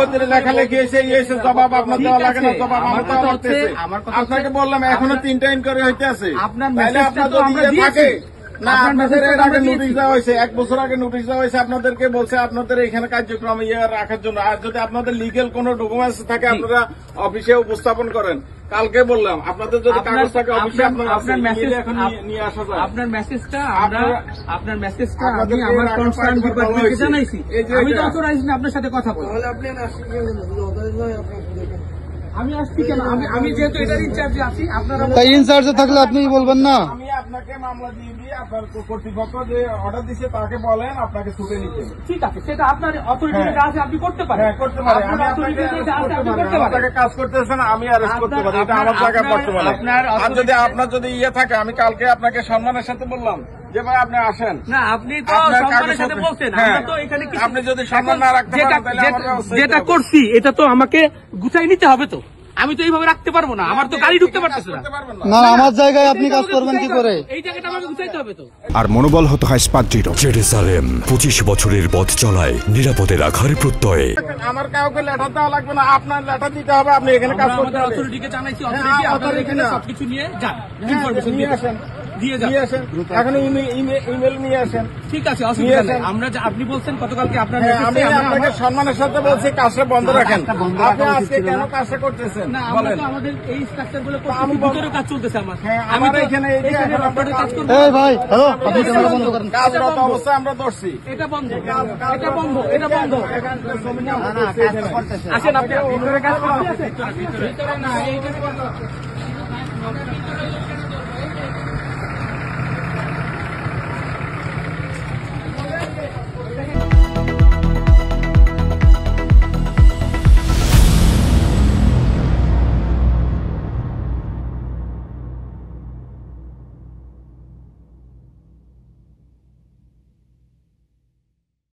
ওদের লেখালেখি এসে এসে জবাব আপনার দেওয়া লাগে না, জবাব আমার দেওয়া লাগতেছে। আপনাকে বললাম এখনো 3টা ইনকোয়ারি হইতে আছে। আপনার থাকে না, আপনাদের এর আগে নোটিশ দেওয়া হয়েছে, 1 বছর আগে নোটিশ দেওয়া হয়েছে, আপনাদেরকে বলছে আপনাদের এখানে কার্যক্রম রাখার জন্য। আর যদি আপনাদের লিগেল কোনো ডকুমেন্টস থাকে আপনারা অফিসে উপস্থাপন করেন। কালকে বললাম আপনাদের যদি কাগজ থাকে অফিসে আপনার মেসেজ এখন নিয়ে আসা যায়। আপনার মেসেজটা আমি আমার কনসার্ন ডিপার্টমেন্টকে জানাইছি। আমি তো অথরাইজ না আপনার সাথে কথা বলতে। আমি আসছি কেন? আমি যেহেতু এটার ইনচার্জে আছি, আপনারা ইনচার্জে থাকলে আপনি বলবেন না। আমি আপনাকে মামলা দিয়ে দিয়ে আপনার কর্তৃপক্ষ যে অর্ডার দিচ্ছে তাকে বলেন আপনাকে ছুটে নিতে। ঠিক আছে, সেটা আপনার অথরিটিতে আছে, আপনি করতে পারেন। হ্যাঁ, করতে পারেন। আমি আপনাকে কাজ করতেছেন, আমি অ্যারেস্ট করতে পারি, এটা আমার জায়গায় করতে পারি। আপনার যদি ইয়ে থাকে, আমি কালকে আপনাকে সম্মানের সাথে বললাম যে ভাই আপনি আসেন না, আপনি তো সম্মানের সাথে বলছেন। আমরা তো এখানে আপনি যদি সম্মান না রাখতে পারেন তাহলে যেটা করছি এটা তো আমাকে গুছাই নিতে হবে। তো আমি তো এইভাবে রাখতে পারবো না, আমার তো গাড়ি ঢুকতে পারতেছে না। না, আমার জায়গায় আপনি কাজ করবেন কি করে? এই জায়গাটা আমাকে গুছাইতে হবে তো। আর মনোবল হতে হয় স্পার্জিত। জেরুজালেম 25 বছরের পথ চলায় নিরাপদে রাখার প্রত্যয়ে। আমার কাউকে লেটার দেওয়া লাগবে না, আপনার লেটার দিতে হবে। আপনি এখানে কাজ করতে হবে। অথরিটিকে জানাইছি, অথরিটি আপনাদের এখানে সবকিছু নিয়ে যান, ইনফরমেশন নিয়ে আসেন, দিয়ে আসেন। এখন ইমেল নিয়ে আসেন। ঠিক আছে, অসুবিধা নেই। আপনি বলছেন গতকালকে আপনার আমি আপনাকে সম্মানের সাথে বলছি কাজটা বন্ধ রাখেন। আপনি আজকে কেন কাজটা করতেছেন? না, আমরা তো আমাদের এই স্ট্রাকচার গুলো ভিতরে কাজ চলতেছে আমার। আমি তো এখানে কাজ করব। এই ভাই, হ্যালো, আপনি ক্যামেরা বন্ধ করেন। কাজরত অবস্থায় আমরা ধরছি। এটা বন্ধ, এটা বন্ধ, এটা বন্ধ। আসেন, আপনি ভিতরে কাজ করতে আছেন? ভিতরে না, এইখানে বন্ধ।